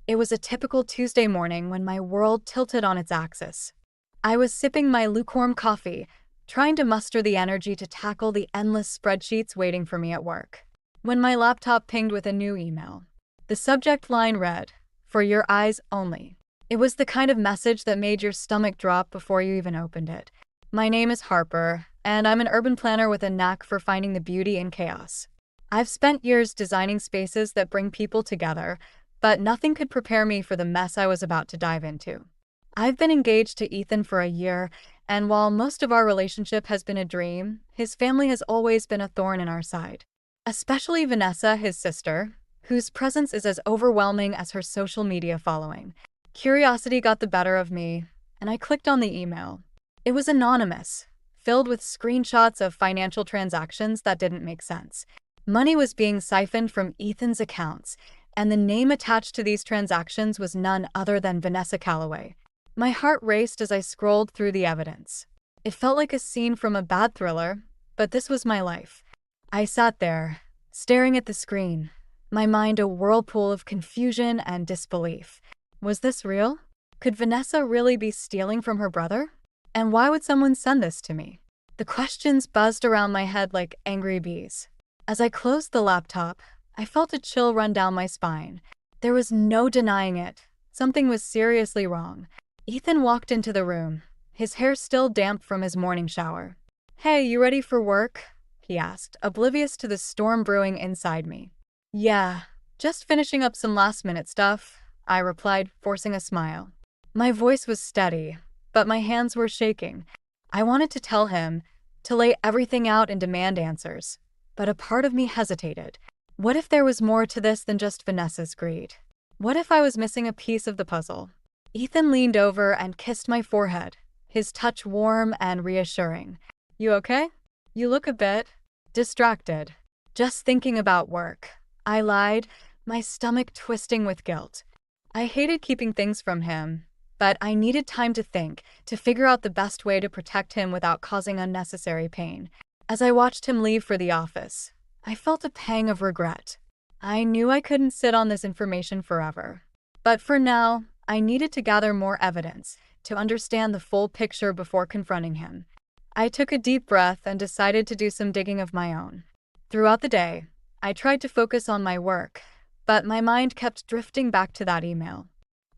It was a typical Tuesday morning when my world tilted on its axis. I was sipping my lukewarm coffee, trying to muster the energy to tackle the endless spreadsheets waiting for me at work, when my laptop pinged with a new email. The subject line read, "For your eyes only." It was the kind of message that made your stomach drop before you even opened it. My name is Harper, and I'm an urban planner with a knack for finding the beauty in chaos. I've spent years designing spaces that bring people together, but nothing could prepare me for the mess I was about to dive into. I've been engaged to Ethan for a year, and while most of our relationship has been a dream, his family has always been a thorn in our side. Especially Vanessa, his sister, whose presence is as overwhelming as her social media following. Curiosity got the better of me, and I clicked on the email. It was anonymous, filled with screenshots of financial transactions that didn't make sense. Money was being siphoned from Ethan's accounts, and the name attached to these transactions was none other than Vanessa Calloway. My heart raced as I scrolled through the evidence. It felt like a scene from a bad thriller, but this was my life. I sat there, staring at the screen, my mind a whirlpool of confusion and disbelief. Was this real? Could Vanessa really be stealing from her brother? And why would someone send this to me? The questions buzzed around my head like angry bees. As I closed the laptop, I felt a chill run down my spine. There was no denying it. Something was seriously wrong. Ethan walked into the room, his hair still damp from his morning shower. "Hey, you ready for work?" he asked, oblivious to the storm brewing inside me. "Yeah, just finishing up some last-minute stuff," I replied, forcing a smile. My voice was steady, but my hands were shaking. I wanted to tell him, to lay everything out and demand answers, but a part of me hesitated. What if there was more to this than just Vanessa's greed? What if I was missing a piece of the puzzle? Ethan leaned over and kissed my forehead, his touch warm and reassuring. "You okay? You look a bit distracted." "Just thinking about work," I lied, my stomach twisting with guilt. I hated keeping things from him, but I needed time to think, to figure out the best way to protect him without causing unnecessary pain. As I watched him leave for the office, I felt a pang of regret. I knew I couldn't sit on this information forever. But for now, I needed to gather more evidence to understand the full picture before confronting him. I took a deep breath and decided to do some digging of my own. Throughout the day, I tried to focus on my work, but my mind kept drifting back to that email.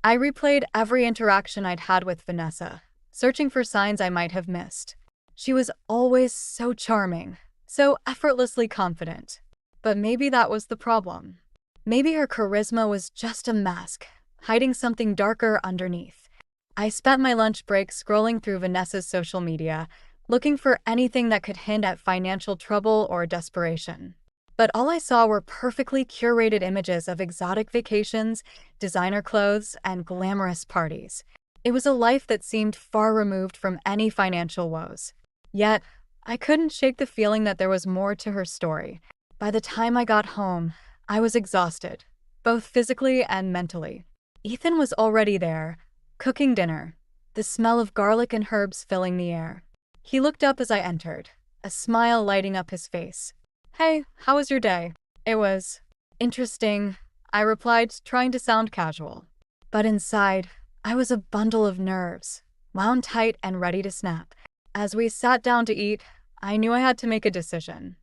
I replayed every interaction I'd had with Vanessa, searching for signs I might have missed. She was always so charming, so effortlessly confident. But maybe that was the problem. Maybe her charisma was just a mask, hiding something darker underneath. I spent my lunch break scrolling through Vanessa's social media, looking for anything that could hint at financial trouble or desperation. But all I saw were perfectly curated images of exotic vacations, designer clothes, and glamorous parties. It was a life that seemed far removed from any financial woes. Yet, I couldn't shake the feeling that there was more to her story. By the time I got home, I was exhausted, both physically and mentally. Ethan was already there, cooking dinner, the smell of garlic and herbs filling the air. He looked up as I entered, a smile lighting up his face. "Hey, how was your day?" "It was interesting," I replied, trying to sound casual. But inside, I was a bundle of nerves, wound tight and ready to snap. As we sat down to eat, I knew I had to make a decision.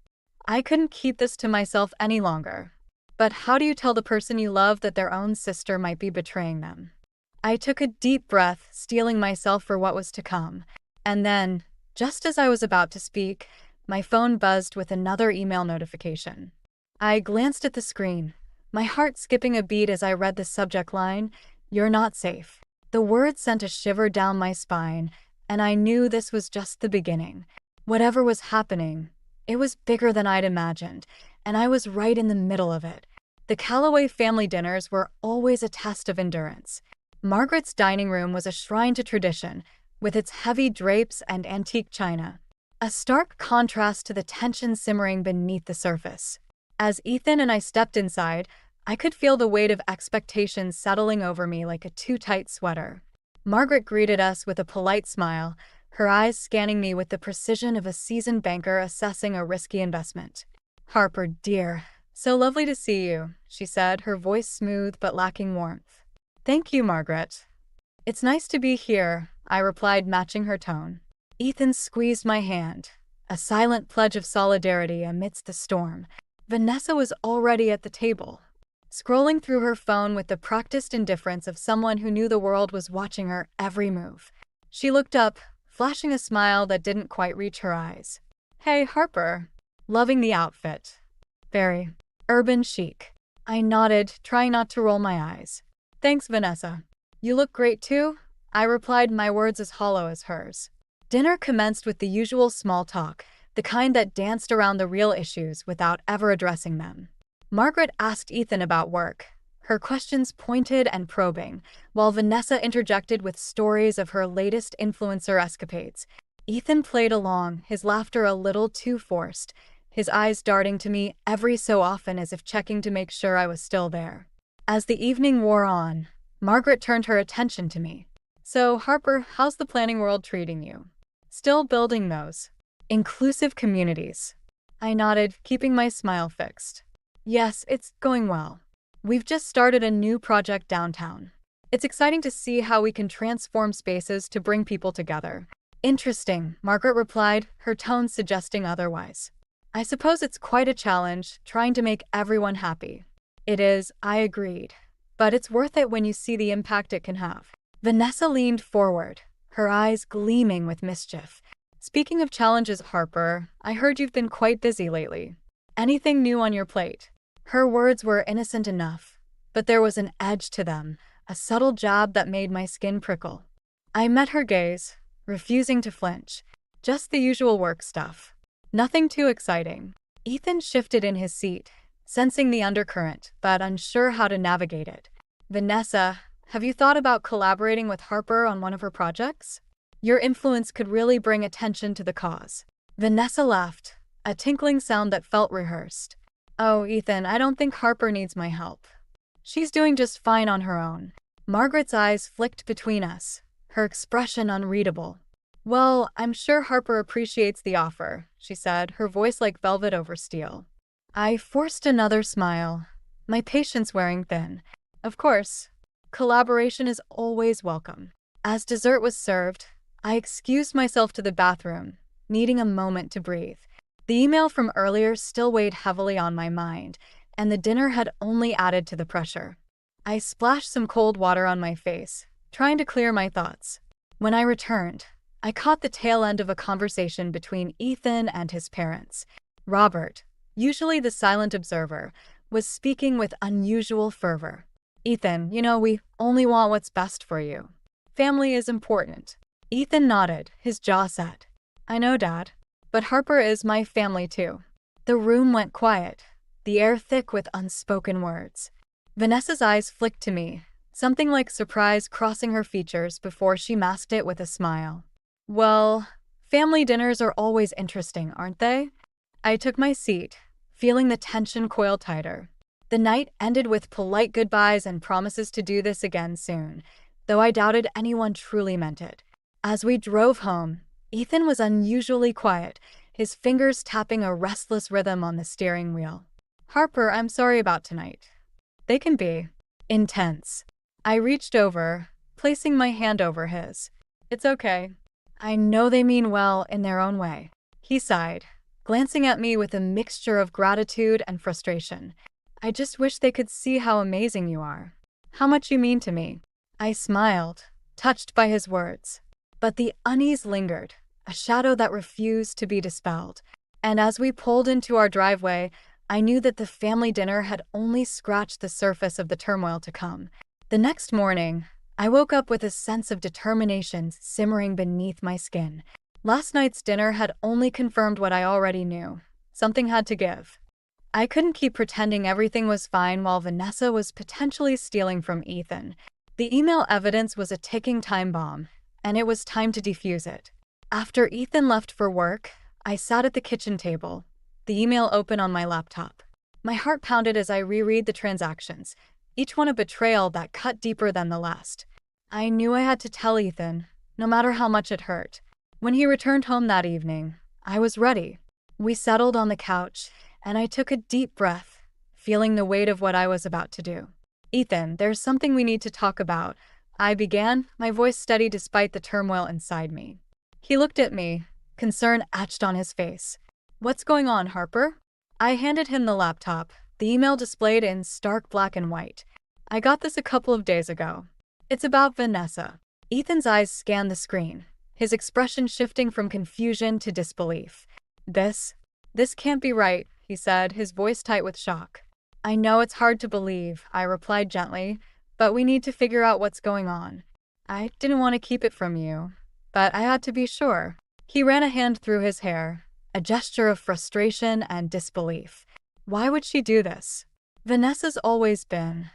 I couldn't keep this to myself any longer. But how do you tell the person you love that their own sister might be betraying them? I took a deep breath, steeling myself for what was to come. And then, just as I was about to speak, my phone buzzed with another email notification. I glanced at the screen, my heart skipping a beat as I read the subject line, "You're not safe." The words sent a shiver down my spine, and I knew this was just the beginning. Whatever was happening, it was bigger than I'd imagined, and I was right in the middle of it. The Calloway family dinners were always a test of endurance. Margaret's dining room was a shrine to tradition, with its heavy drapes and antique china, a stark contrast to the tension simmering beneath the surface. As Ethan and I stepped inside, I could feel the weight of expectations settling over me like a too-tight sweater. Margaret greeted us with a polite smile, her eyes scanning me with the precision of a seasoned banker assessing a risky investment. "Harper, dear, so lovely to see you," she said, her voice smooth but lacking warmth. Thank you, Margaret. It's nice to be here, I replied, matching her tone. Ethan squeezed my hand, a silent pledge of solidarity amidst the storm. Vanessa was already at the table, scrolling through her phone with the practiced indifference of someone who knew the world was watching her every move. She looked up, flashing a smile that didn't quite reach her eyes. Hey, Harper. Loving the outfit. Very urban chic. I nodded, trying not to roll my eyes. Thanks, Vanessa. You look great too, I replied, my words as hollow as hers. Dinner commenced with the usual small talk, the kind that danced around the real issues without ever addressing them. Margaret asked Ethan about work, her questions pointed and probing, while Vanessa interjected with stories of her latest influencer escapades. Ethan played along, his laughter a little too forced, his eyes darting to me every so often as if checking to make sure I was still there. As the evening wore on, Margaret turned her attention to me. So, Harper, how's the planning world treating you? Still building those inclusive communities? I nodded, keeping my smile fixed. Yes, it's going well. We've just started a new project downtown. It's exciting to see how we can transform spaces to bring people together. Interesting, Margaret replied, her tone suggesting otherwise. I suppose it's quite a challenge, trying to make everyone happy. It is, I agreed. But it's worth it when you see the impact it can have. Vanessa leaned forward, her eyes gleaming with mischief. Speaking of challenges, Harper, I heard you've been quite busy lately. Anything new on your plate? Her words were innocent enough, but there was an edge to them, a subtle jab that made my skin prickle. I met her gaze, refusing to flinch. Just the usual work stuff. Nothing too exciting. Ethan shifted in his seat, sensing the undercurrent, but unsure how to navigate it. Vanessa, have you thought about collaborating with Harper on one of her projects? Your influence could really bring attention to the cause. Vanessa laughed, a tinkling sound that felt rehearsed. Oh, Ethan, I don't think Harper needs my help. She's doing just fine on her own. Margaret's eyes flicked between us, her expression unreadable. Well, I'm sure Harper appreciates the offer, she said, her voice like velvet over steel. I forced another smile, my patience wearing thin. Of course, collaboration is always welcome. As dessert was served, I excused myself to the bathroom, needing a moment to breathe. The email from earlier still weighed heavily on my mind, and the dinner had only added to the pressure. I splashed some cold water on my face, trying to clear my thoughts. When I returned, I caught the tail end of a conversation between Ethan and his parents. Robert, usually the silent observer, was speaking with unusual fervor. Ethan, we only want what's best for you. Family is important. Ethan nodded, his jaw set. I know, Dad. But Harper is my family too. The room went quiet, the air thick with unspoken words. Vanessa's eyes flicked to me, something like surprise crossing her features before she masked it with a smile. Well, family dinners are always interesting, aren't they? I took my seat, feeling the tension coil tighter. The night ended with polite goodbyes and promises to do this again soon, though I doubted anyone truly meant it. As we drove home, Ethan was unusually quiet, his fingers tapping a restless rhythm on the steering wheel. Harper, I'm sorry about tonight. They can be intense. I reached over, placing my hand over his. It's okay. I know they mean well in their own way. He sighed, glancing at me with a mixture of gratitude and frustration. I just wish they could see how amazing you are. How much you mean to me. I smiled, touched by his words. But the unease lingered, a shadow that refused to be dispelled. And as we pulled into our driveway, I knew that the family dinner had only scratched the surface of the turmoil to come. The next morning, I woke up with a sense of determination simmering beneath my skin. Last night's dinner had only confirmed what I already knew. Something had to give. I couldn't keep pretending everything was fine while Vanessa was potentially stealing from Ethan. The email evidence was a ticking time bomb, and it was time to defuse it. After Ethan left for work, I sat at the kitchen table, the email open on my laptop. My heart pounded as I reread the transactions, each one a betrayal that cut deeper than the last. I knew I had to tell Ethan, no matter how much it hurt. When he returned home that evening, I was ready. We settled on the couch, and I took a deep breath, feeling the weight of what I was about to do. Ethan, there's something we need to talk about. I began, my voice steady despite the turmoil inside me. He looked at me, concern etched on his face. What's going on, Harper? I handed him the laptop, the email displayed in stark black and white. I got this a couple of days ago. It's about Vanessa. Ethan's eyes scanned the screen, his expression shifting from confusion to disbelief. This can't be right, he said, his voice tight with shock. I know it's hard to believe, I replied gently, but we need to figure out what's going on. I didn't want to keep it from you, but I had to be sure. He ran a hand through his hair, a gesture of frustration and disbelief. Why would she do this? Vanessa's always been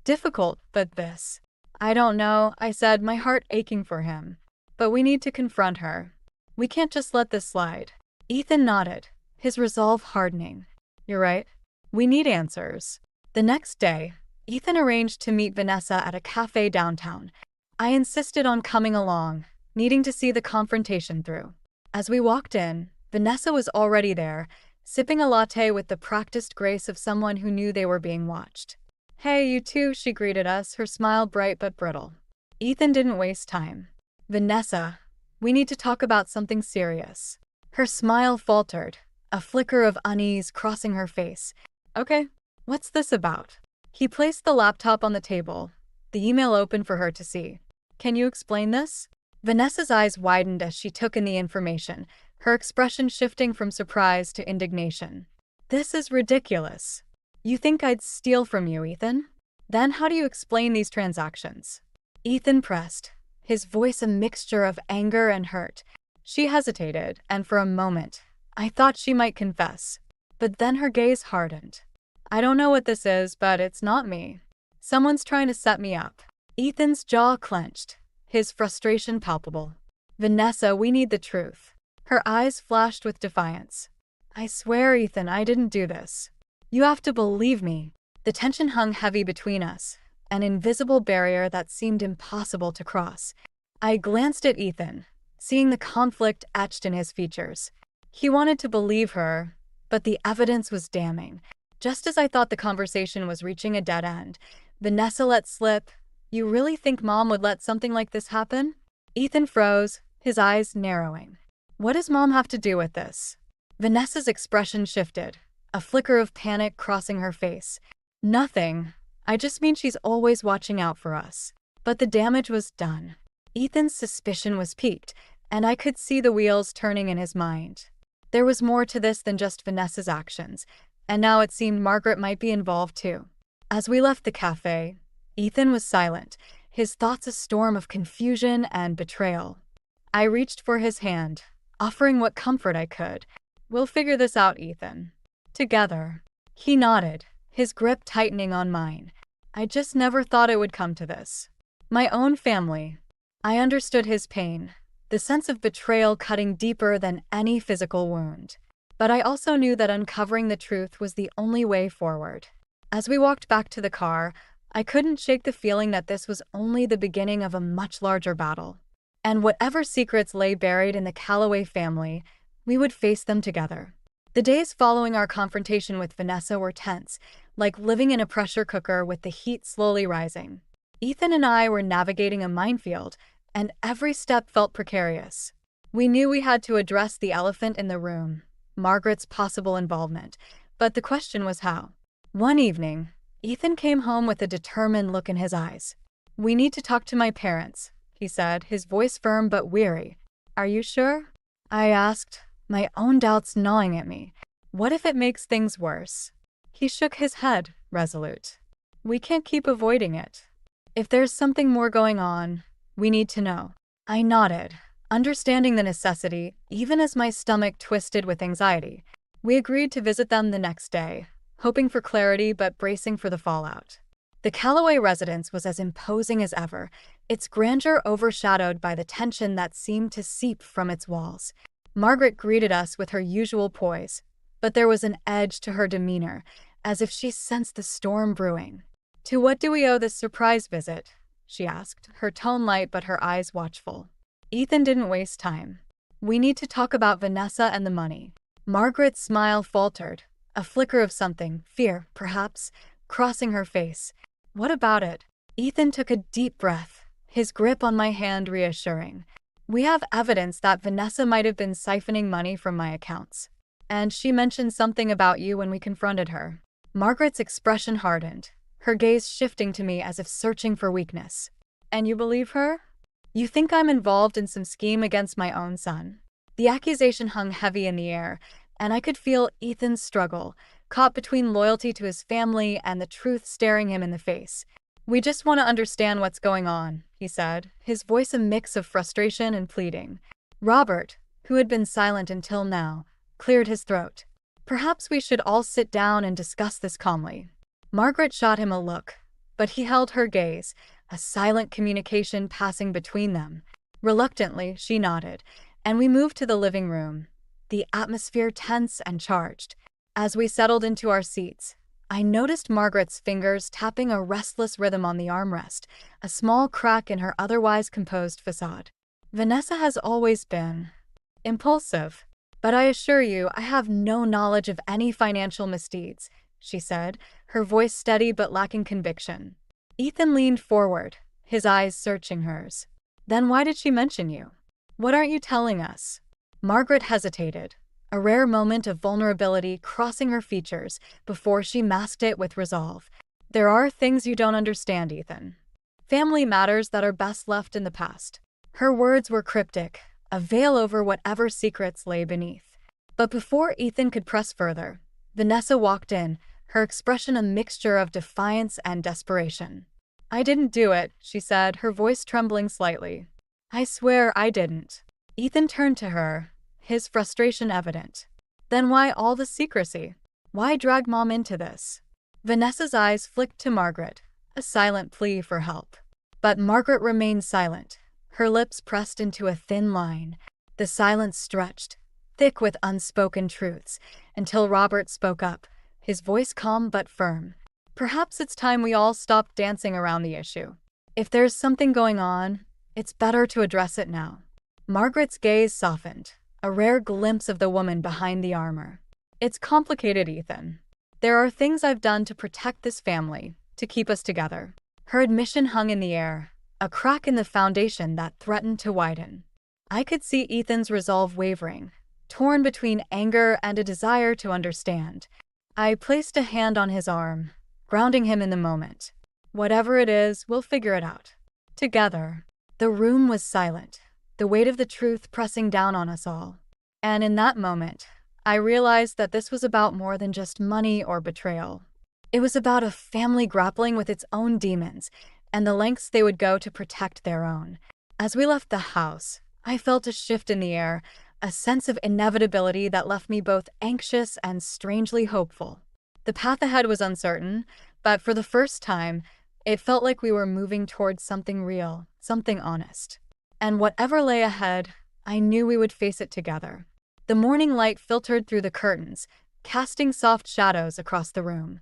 difficult, but this. I don't know, I said, my heart aching for him. But we need to confront her. We can't just let this slide. Ethan nodded, his resolve hardening. You're right. We need answers. The next day, Ethan arranged to meet Vanessa at a cafe downtown. I insisted on coming along, needing to see the confrontation through. As we walked in, Vanessa was already there, sipping a latte with the practiced grace of someone who knew they were being watched. Hey, you two, she greeted us, her smile bright but brittle. Ethan didn't waste time. Vanessa, we need to talk about something serious. Her smile faltered, a flicker of unease crossing her face. Okay, what's this about? He placed the laptop on the table, the email open for her to see. Can you explain this? Vanessa's eyes widened as she took in the information, her expression shifting from surprise to indignation. This is ridiculous. You think I'd steal from you, Ethan? Then how do you explain these transactions? Ethan pressed, his voice a mixture of anger and hurt. She hesitated, and for a moment, I thought she might confess. But then her gaze hardened. I don't know what this is, but it's not me. Someone's trying to set me up. Ethan's jaw clenched, his frustration palpable. Vanessa, we need the truth. Her eyes flashed with defiance. I swear, Ethan, I didn't do this. You have to believe me. The tension hung heavy between us, an invisible barrier that seemed impossible to cross. I glanced at Ethan, seeing the conflict etched in his features. He wanted to believe her, but the evidence was damning. Just as I thought the conversation was reaching a dead end, Vanessa let slip, "You really think Mom would let something like this happen?" Ethan froze, his eyes narrowing. What does Mom have to do with this? Vanessa's expression shifted, a flicker of panic crossing her face. Nothing. I just mean she's always watching out for us. But the damage was done. Ethan's suspicion was piqued, and I could see the wheels turning in his mind. There was more to this than just Vanessa's actions, and now it seemed Margaret might be involved too. As we left the cafe, Ethan was silent, his thoughts a storm of confusion and betrayal. I reached for his hand, offering what comfort I could. We'll figure this out, Ethan. Together. He nodded, his grip tightening on mine. I just never thought it would come to this. My own family. I understood his pain, the sense of betrayal cutting deeper than any physical wound. But I also knew that uncovering the truth was the only way forward. As we walked back to the car, I couldn't shake the feeling that this was only the beginning of a much larger battle. And whatever secrets lay buried in the Calloway family, we would face them together. The days following our confrontation with Vanessa were tense, like living in a pressure cooker with the heat slowly rising. Ethan and I were navigating a minefield, and every step felt precarious. We knew we had to address the elephant in the room, Margaret's possible involvement, but the question was how. One evening, Ethan came home with a determined look in his eyes. "We need to talk to my parents," he said, his voice firm but weary. "Are you sure?" I asked, my own doubts gnawing at me. What if it makes things worse? He shook his head, resolute. "We can't keep avoiding it. If there's something more going on, we need to know." I nodded, understanding the necessity, even as my stomach twisted with anxiety. We agreed to visit them the next day, hoping for clarity but bracing for the fallout. The Calloway residence was as imposing as ever, its grandeur overshadowed by the tension that seemed to seep from its walls. Margaret greeted us with her usual poise, but there was an edge to her demeanor, as if she sensed the storm brewing. "To what do we owe this surprise visit?" she asked, her tone light but her eyes watchful. Ethan didn't waste time. "We need to talk about Vanessa and the money." Margaret's smile faltered, a flicker of something, fear, perhaps, crossing her face. What about it? Ethan took a deep breath, his grip on my hand reassuring. We have evidence that Vanessa might have been siphoning money from my accounts. And she mentioned something about you when we confronted her. Margaret's expression hardened, her gaze shifting to me as if searching for weakness. And you believe her? You think I'm involved in some scheme against my own son? The accusation hung heavy in the air, and I could feel Ethan's struggle, caught between loyalty to his family and the truth staring him in the face. We just want to understand what's going on, he said, his voice a mix of frustration and pleading. Robert, who had been silent until now, cleared his throat. Perhaps we should all sit down and discuss this calmly. Margaret shot him a look, but he held her gaze, a silent communication passing between them. Reluctantly, she nodded, and we moved to the living room, the atmosphere tense and charged. As we settled into our seats, I noticed Margaret's fingers tapping a restless rhythm on the armrest, a small crack in her otherwise composed facade. Vanessa has always been impulsive, but I assure you I have no knowledge of any financial misdeeds, she said, her voice steady but lacking conviction. Ethan leaned forward, his eyes searching hers. Then why did she mention you? What aren't you telling us? Margaret hesitated, a rare moment of vulnerability crossing her features before she masked it with resolve. There are things you don't understand, Ethan. Family matters that are best left in the past. Her words were cryptic, a veil over whatever secrets lay beneath. But before Ethan could press further, Vanessa walked in, her expression a mixture of defiance and desperation. I didn't do it, she said, her voice trembling slightly. I swear I didn't. Ethan turned to her, his frustration evident. Then why all the secrecy? Why drag Mom into this? Vanessa's eyes flicked to Margaret, a silent plea for help. But Margaret remained silent, her lips pressed into a thin line. The silence stretched, thick with unspoken truths, until Robert spoke up, his voice calm but firm. Perhaps it's time we all stop dancing around the issue. If there's something going on, it's better to address it now. Margaret's gaze softened, a rare glimpse of the woman behind the armor. It's complicated, Ethan. There are things I've done to protect this family, to keep us together. Her admission hung in the air, a crack in the foundation that threatened to widen. I could see Ethan's resolve wavering, torn between anger and a desire to understand. I placed a hand on his arm, grounding him in the moment. Whatever it is, we'll figure it out. Together. The room was silent, the weight of the truth pressing down on us all. And in that moment, I realized that this was about more than just money or betrayal. It was about a family grappling with its own demons and the lengths they would go to protect their own. As we left the house, I felt a shift in the air, a sense of inevitability that left me both anxious and strangely hopeful. The path ahead was uncertain, but for the first time, it felt like we were moving towards something real, something honest. And whatever lay ahead, I knew we would face it together. The morning light filtered through the curtains, casting soft shadows across the room.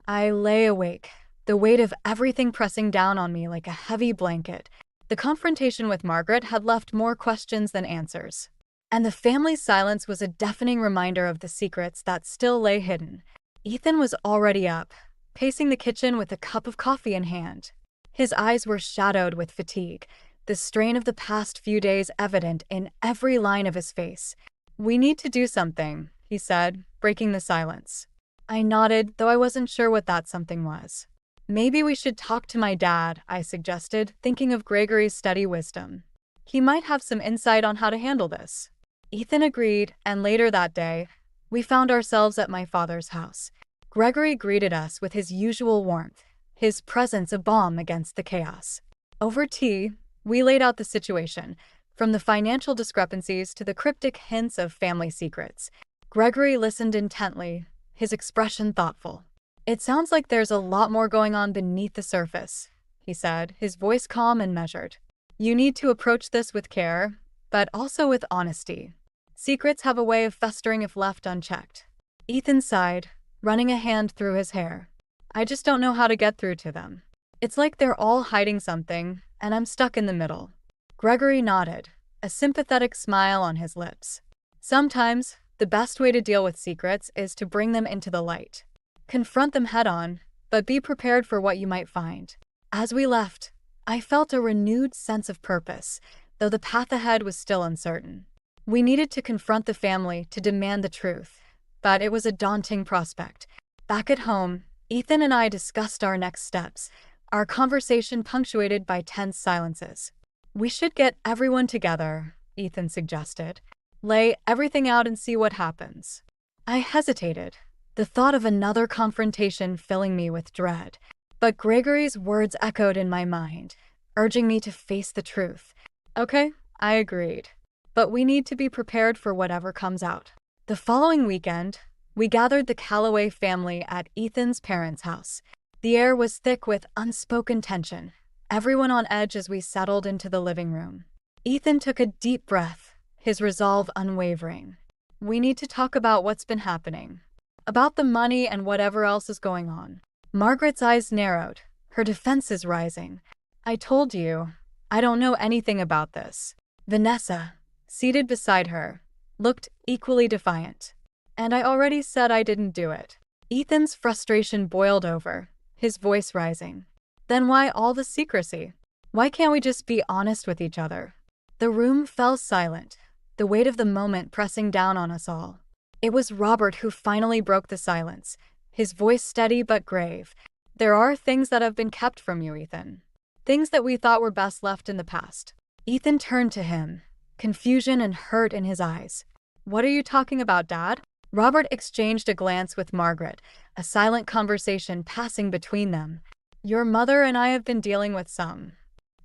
I lay awake, the weight of everything pressing down on me like a heavy blanket. The confrontation with Margaret had left more questions than answers. And the family's silence was a deafening reminder of the secrets that still lay hidden. Ethan was already up, pacing the kitchen with a cup of coffee in hand. His eyes were shadowed with fatigue, the strain of the past few days evident in every line of his face. We need to do something, he said, breaking the silence. I nodded, though I wasn't sure what that something was. Maybe we should talk to my dad, I suggested, thinking of Gregory's steady wisdom. He might have some insight on how to handle this. Ethan agreed, and later that day, we found ourselves at my father's house. Gregory greeted us with his usual warmth, his presence a balm against the chaos. Over tea, we laid out the situation, from the financial discrepancies to the cryptic hints of family secrets. Gregory listened intently, his expression thoughtful. It sounds like there's a lot more going on beneath the surface, he said, his voice calm and measured. You need to approach this with care, but also with honesty. Secrets have a way of festering if left unchecked. Ethan sighed, running a hand through his hair. I just don't know how to get through to them. It's like they're all hiding something, and I'm stuck in the middle. Gregory nodded, a sympathetic smile on his lips. Sometimes, the best way to deal with secrets is to bring them into the light. Confront them head-on, but be prepared for what you might find. As we left, I felt a renewed sense of purpose, though the path ahead was still uncertain. We needed to confront the family to demand the truth, but it was a daunting prospect. Back at home, Ethan and I discussed our next steps, our conversation punctuated by tense silences. We should get everyone together, Ethan suggested. Lay everything out and see what happens. I hesitated, the thought of another confrontation filling me with dread. But Gregory's words echoed in my mind, urging me to face the truth. Okay, I agreed. But we need to be prepared for whatever comes out. The following weekend, we gathered the Calloway family at Ethan's parents' house. The air was thick with unspoken tension, everyone on edge as we settled into the living room. Ethan took a deep breath, his resolve unwavering. We need to talk about what's been happening. About the money and whatever else is going on. Margaret's eyes narrowed, her defenses rising. I told you, I don't know anything about this. Vanessa, seated beside her, looked equally defiant. And I already said I didn't do it. Ethan's frustration boiled over, his voice rising. Then why all the secrecy? Why can't we just be honest with each other? The room fell silent, the weight of the moment pressing down on us all. It was Robert who finally broke the silence, his voice steady but grave. There are things that have been kept from you, Ethan. Things that we thought were best left in the past. Ethan turned to him, confusion and hurt in his eyes. What are you talking about, Dad? Robert exchanged a glance with Margaret, a silent conversation passing between them. Your mother and I have been dealing with some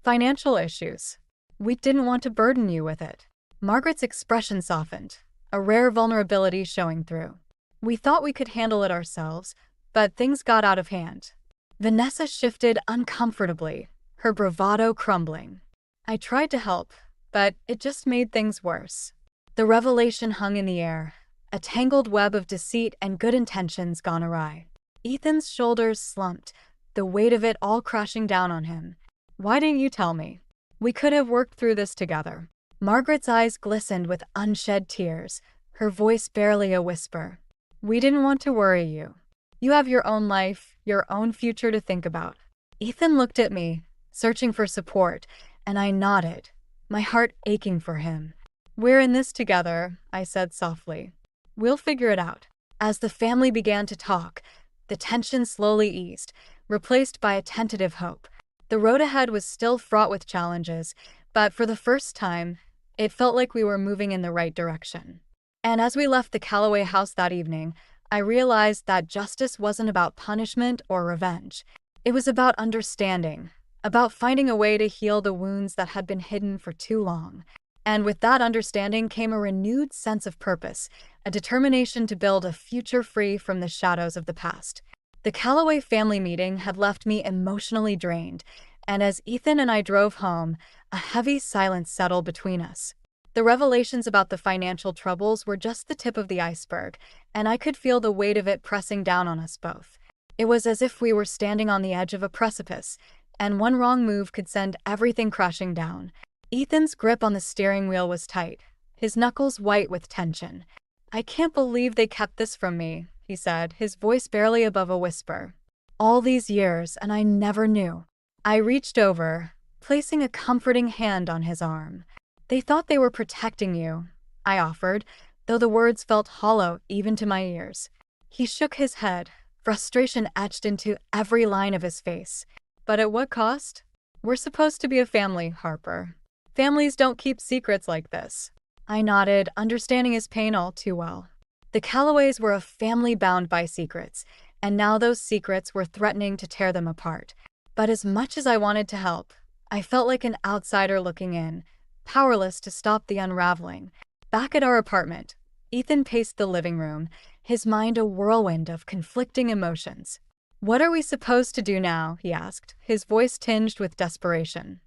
financial issues. We didn't want to burden you with it. Margaret's expression softened, a rare vulnerability showing through. We thought we could handle it ourselves, but things got out of hand. Vanessa shifted uncomfortably, her bravado crumbling. I tried to help, but it just made things worse. The revelation hung in the air, a tangled web of deceit and good intentions gone awry. Ethan's shoulders slumped, the weight of it all crashing down on him. Why didn't you tell me? We could have worked through this together. Margaret's eyes glistened with unshed tears, her voice barely a whisper. We didn't want to worry you. You have your own life, your own future to think about. Ethan looked at me, searching for support, and I nodded, my heart aching for him. We're in this together, I said softly. We'll figure it out. As the family began to talk, the tension slowly eased, replaced by a tentative hope. The road ahead was still fraught with challenges, but for the first time, it felt like we were moving in the right direction. And as we left the Calloway house that evening, I realized that justice wasn't about punishment or revenge. It was about understanding, about finding a way to heal the wounds that had been hidden for too long. And with that understanding came a renewed sense of purpose, a determination to build a future free from the shadows of the past. The Calloway family meeting had left me emotionally drained, and as Ethan and I drove home, a heavy silence settled between us. The revelations about the financial troubles were just the tip of the iceberg, and I could feel the weight of it pressing down on us both. It was as if we were standing on the edge of a precipice, and one wrong move could send everything crashing down. Ethan's grip on the steering wheel was tight, his knuckles white with tension. I can't believe they kept this from me, he said, his voice barely above a whisper. All these years, and I never knew. I reached over, placing a comforting hand on his arm. They thought they were protecting you, I offered, though the words felt hollow even to my ears. He shook his head, frustration etched into every line of his face. But at what cost? We're supposed to be a family, Harper. Families don't keep secrets like this. I nodded, understanding his pain all too well. The Calloways were a family bound by secrets, and now those secrets were threatening to tear them apart. But as much as I wanted to help, I felt like an outsider looking in, powerless to stop the unraveling. Back at our apartment, Ethan paced the living room, his mind a whirlwind of conflicting emotions. What are we supposed to do now? He asked, his voice tinged with desperation.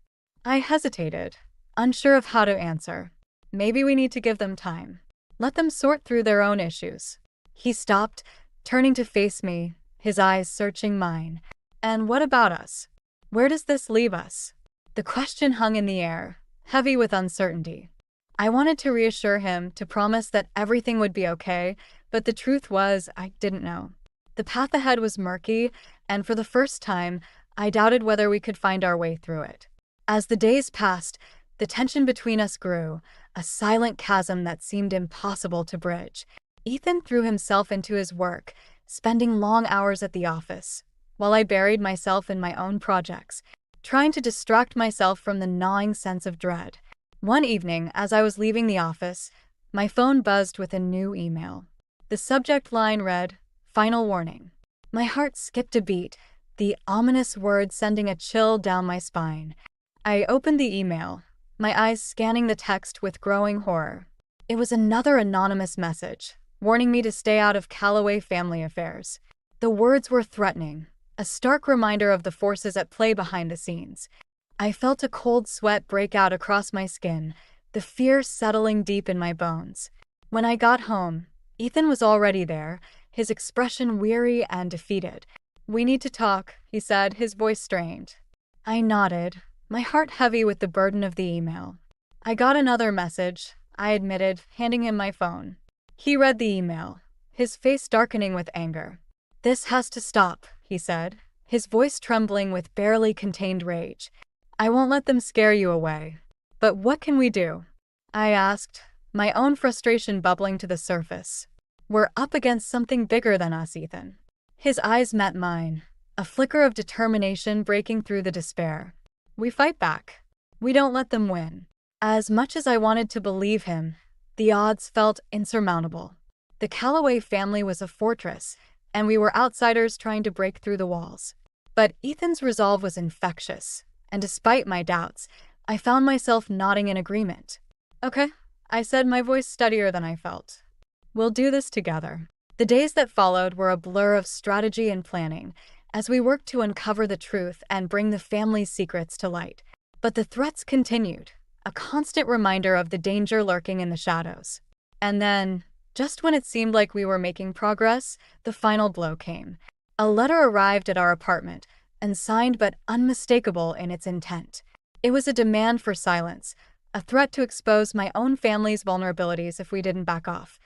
I hesitated, unsure of how to answer. Maybe we need to give them time. Let them sort through their own issues. He stopped, turning to face me, his eyes searching mine. And what about us? Where does this leave us? The question hung in the air, heavy with uncertainty. I wanted to reassure him, to promise that everything would be okay, but the truth was, I didn't know. The path ahead was murky, and for the first time, I doubted whether we could find our way through it. As the days passed, the tension between us grew, a silent chasm that seemed impossible to bridge. Ethan threw himself into his work, spending long hours at the office, while I buried myself in my own projects, trying to distract myself from the gnawing sense of dread. One evening, as I was leaving the office, my phone buzzed with a new email. The subject line read, "Final warning." My heart skipped a beat, the ominous words sending a chill down my spine. I opened the email, my eyes scanning the text with growing horror. It was another anonymous message, warning me to stay out of Calloway family affairs. The words were threatening, a stark reminder of the forces at play behind the scenes. I felt a cold sweat break out across my skin, the fear settling deep in my bones. When I got home, Ethan was already there, his expression weary and defeated. "We need to talk," he said, his voice strained. I nodded, my heart heavy with the burden of the email. "I got another message," I admitted, handing him my phone. He read the email, his face darkening with anger. "This has to stop," he said, his voice trembling with barely contained rage. "I won't let them scare you away." "But what can we do?" I asked, my own frustration bubbling to the surface. "We're up against something bigger than us, Ethan." His eyes met mine, a flicker of determination breaking through the despair. "We fight back. We don't let them win." As much as I wanted to believe him, the odds felt insurmountable. The Calloway family was a fortress, and we were outsiders trying to break through the walls. But Ethan's resolve was infectious, and despite my doubts, I found myself nodding in agreement. "Okay," I said, my voice steadier than I felt. "We'll do this together." The days that followed were a blur of strategy and planning, as we worked to uncover the truth and bring the family's secrets to light. But the threats continued, a constant reminder of the danger lurking in the shadows. And then, just when it seemed like we were making progress, the final blow came. A letter arrived at our apartment, unsigned but unmistakable in its intent. It was a demand for silence, a threat to expose my own family's vulnerabilities if we didn't back off.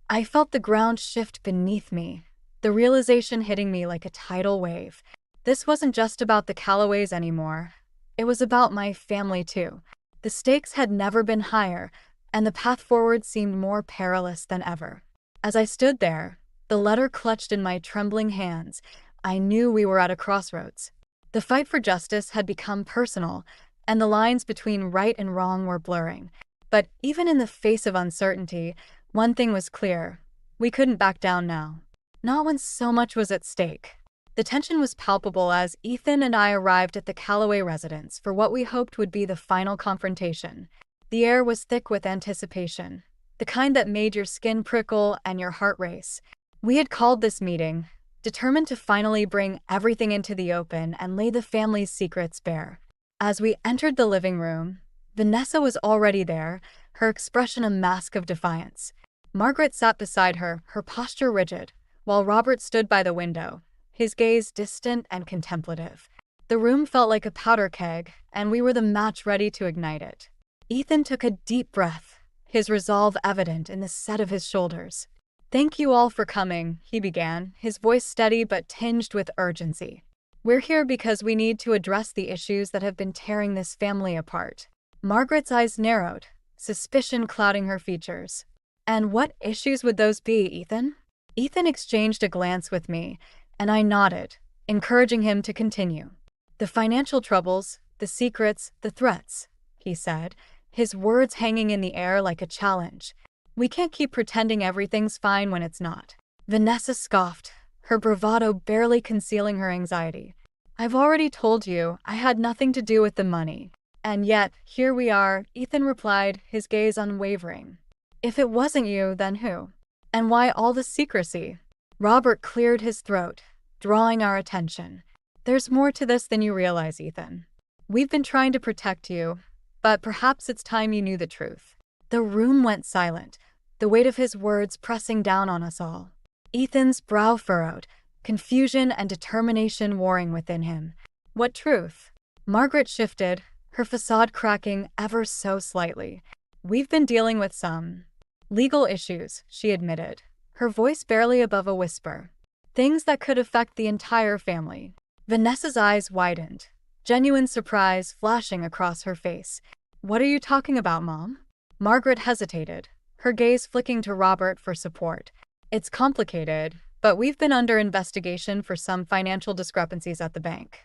I felt the ground shift beneath me, the realization hitting me like a tidal wave. This wasn't just about the Calloways anymore. It was about my family too. The stakes had never been higher, and the path forward seemed more perilous than ever. As I stood there, the letter clutched in my trembling hands, I knew we were at a crossroads. The fight for justice had become personal, and the lines between right and wrong were blurring. But even in the face of uncertainty, one thing was clear. We couldn't back down now. Not when so much was at stake. The tension was palpable as Ethan and I arrived at the Calloway residence for what we hoped would be the final confrontation. The air was thick with anticipation, the kind that made your skin prickle and your heart race. We had called this meeting, determined to finally bring everything into the open and lay the family's secrets bare. As we entered the living room, Vanessa was already there, her expression a mask of defiance. Margaret sat beside her, her posture rigid, while Robert stood by the window, his gaze distant and contemplative. The room felt like a powder keg, and we were the match ready to ignite it. Ethan took a deep breath, his resolve evident in the set of his shoulders. "Thank you all for coming," he began, his voice steady but tinged with urgency. "We're here because we need to address the issues that have been tearing this family apart." Margaret's eyes narrowed, suspicion clouding her features. "And what issues would those be, Ethan?" Ethan exchanged a glance with me, and I nodded, encouraging him to continue. "The financial troubles, the secrets, the threats," he said, his words hanging in the air like a challenge. "We can't keep pretending everything's fine when it's not." Vanessa scoffed, her bravado barely concealing her anxiety. "I've already told you I had nothing to do with the money. And yet, here we are," Ethan replied, his gaze unwavering. "If it wasn't you, then who? And why all the secrecy?" Robert cleared his throat, drawing our attention. "There's more to this than you realize, Ethan. We've been trying to protect you, but perhaps it's time you knew the truth." The room went silent, the weight of his words pressing down on us all. Ethan's brow furrowed, confusion and determination warring within him. "What truth?" Margaret shifted, her facade cracking ever so slightly. "We've been dealing with some legal issues," she admitted, her voice barely above a whisper. things that could affect the entire family. Vanessa's eyes widened, genuine surprise flashing across her face. What are you talking about, Mom? Margaret hesitated, her gaze flicking to Robert for support. It's complicated, but we've been under investigation for some financial discrepancies at the bank.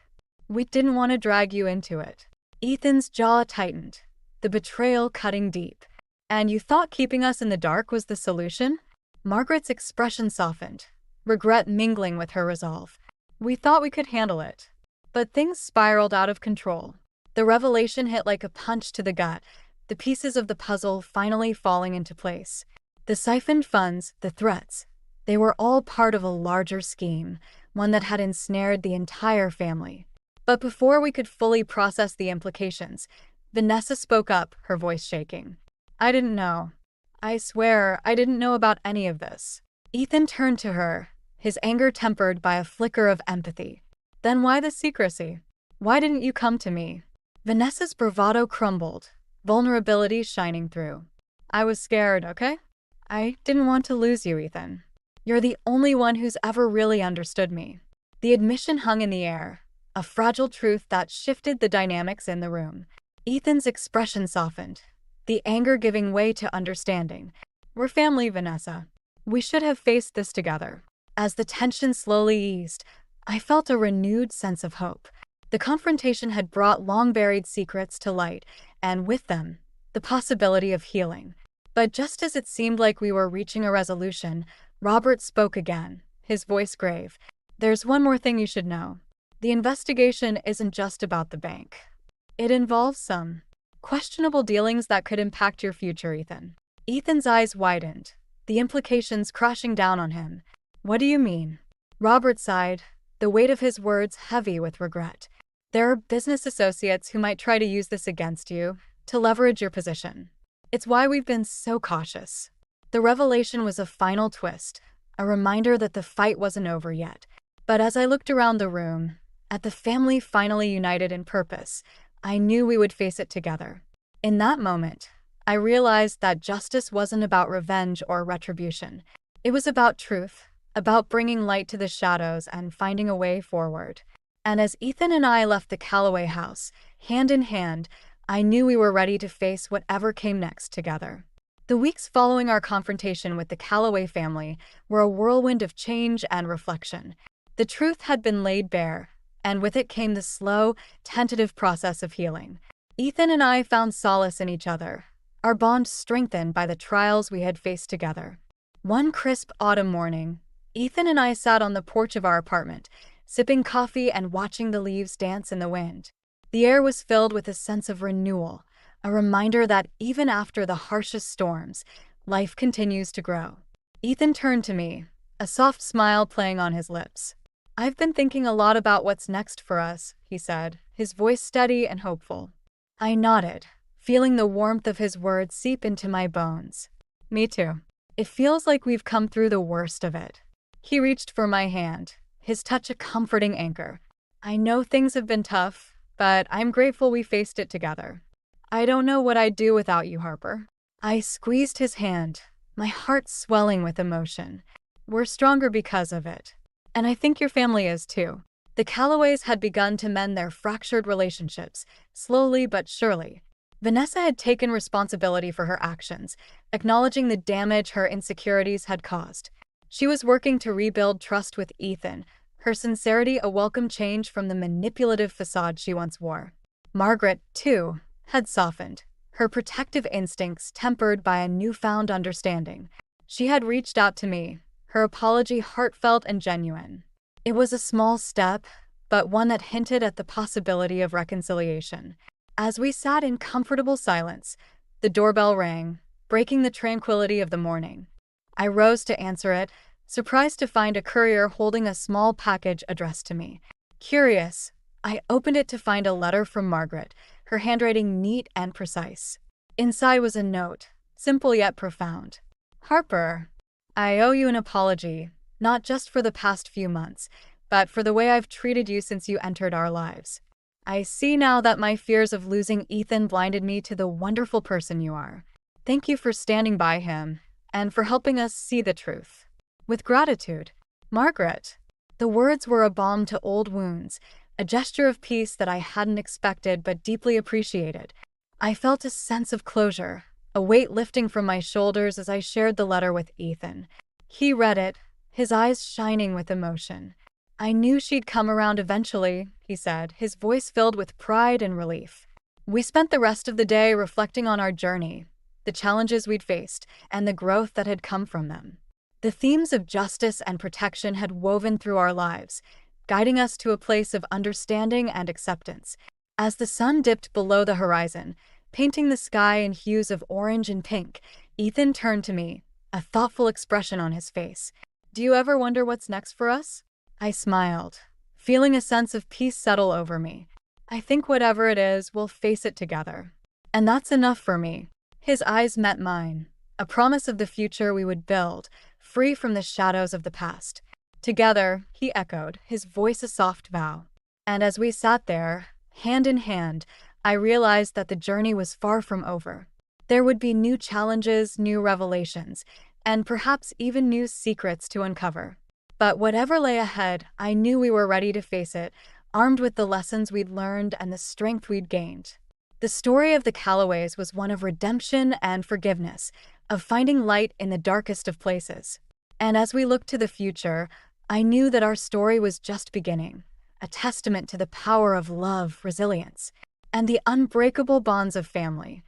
We didn't want to drag you into it. Ethan's jaw tightened, the betrayal cutting deep. And you thought keeping us in the dark was the solution? Margaret's expression softened, regret mingling with her resolve. We thought we could handle it. But things spiraled out of control. The revelation hit like a punch to the gut, the pieces of the puzzle finally falling into place. The siphoned funds, the threats, they were all part of a larger scheme, one that had ensnared the entire family. But before we could fully process the implications, Vanessa spoke up, her voice shaking. I didn't know. I swear, I didn't know about any of this. Ethan turned to her, his anger tempered by a flicker of empathy. Then why the secrecy? Why didn't you come to me? Vanessa's bravado crumbled, vulnerability shining through. I was scared, okay? I didn't want to lose you, Ethan. You're the only one who's ever really understood me. The admission hung in the air, a fragile truth that shifted the dynamics in the room. Ethan's expression softened, the anger giving way to understanding. We're family, Vanessa. We should have faced this together. As the tension slowly eased, I felt a renewed sense of hope. The confrontation had brought long-buried secrets to light, and with them, the possibility of healing. But just as it seemed like we were reaching a resolution, Robert spoke again, his voice grave. There's one more thing you should know. The investigation isn't just about the bank. It involves some questionable dealings that could impact your future, Ethan. Ethan's eyes widened, the implications crashing down on him. What do you mean? Robert sighed, the weight of his words heavy with regret. There are business associates who might try to use this against you, to leverage your position. It's why we've been so cautious. The revelation was a final twist, a reminder that the fight wasn't over yet. But as I looked around the room, at the family finally united in purpose, I knew we would face it together. In that moment, I realized that justice wasn't about revenge or retribution. It was about truth, about bringing light to the shadows and finding a way forward. And as Ethan and I left the Calloway house, hand in hand, I knew we were ready to face whatever came next together. The weeks following our confrontation with the Calloway family were a whirlwind of change and reflection. The truth had been laid bare, and with it came the slow, tentative process of healing. Ethan and I found solace in each other, our bond strengthened by the trials we had faced together. One crisp autumn morning, Ethan and I sat on the porch of our apartment, sipping coffee and watching the leaves dance in the wind. The air was filled with a sense of renewal, a reminder that even after the harshest storms, life continues to grow. Ethan turned to me, a soft smile playing on his lips. I've been thinking a lot about what's next for us, he said, his voice steady and hopeful. I nodded, feeling the warmth of his words seep into my bones. Me too. It feels like we've come through the worst of it. He reached for my hand, his touch a comforting anchor. I know things have been tough, but I'm grateful we faced it together. I don't know what I'd do without you, Harper. I squeezed his hand, my heart swelling with emotion. We're stronger because of it. And I think your family is too. The Calloways had begun to mend their fractured relationships, slowly but surely. Vanessa had taken responsibility for her actions, acknowledging the damage her insecurities had caused. She was working to rebuild trust with Ethan, her sincerity a welcome change from the manipulative facade she once wore. Margaret, too, had softened, her protective instincts tempered by a newfound understanding. She had reached out to me, her apology heartfelt and genuine. It was a small step, but one that hinted at the possibility of reconciliation. As we sat in comfortable silence, the doorbell rang, breaking the tranquility of the morning. I rose to answer it, surprised to find a courier holding a small package addressed to me. Curious, I opened it to find a letter from Margaret, her handwriting neat and precise. Inside was a note, simple yet profound. Harper, I owe you an apology, not just for the past few months, but for the way I've treated you since you entered our lives. I see now that my fears of losing Ethan blinded me to the wonderful person you are. Thank you for standing by him, and for helping us see the truth. With gratitude, Margaret. The words were a balm to old wounds, a gesture of peace that I hadn't expected but deeply appreciated. I felt a sense of closure, a weight lifting from my shoulders as I shared the letter with Ethan. He read it, his eyes shining with emotion. "I knew she'd come around eventually," he said, his voice filled with pride and relief. We spent the rest of the day reflecting on our journey, the challenges we'd faced, and the growth that had come from them. The themes of justice and protection had woven through our lives, guiding us to a place of understanding and acceptance. As the sun dipped below the horizon, painting the sky in hues of orange and pink, Ethan turned to me, a thoughtful expression on his face. "Do you ever wonder what's next for us?" I smiled, feeling a sense of peace settle over me. "I think whatever it is, we'll face it together. And that's enough for me." His eyes met mine, a promise of the future we would build, free from the shadows of the past. "Together," he echoed, his voice a soft vow. And as we sat there, hand in hand, I realized that the journey was far from over. There would be new challenges, new revelations, and perhaps even new secrets to uncover. But whatever lay ahead, I knew we were ready to face it, armed with the lessons we'd learned and the strength we'd gained. The story of the Callaways was one of redemption and forgiveness, of finding light in the darkest of places. And as we looked to the future, I knew that our story was just beginning, a testament to the power of love, resilience, and the unbreakable bonds of family.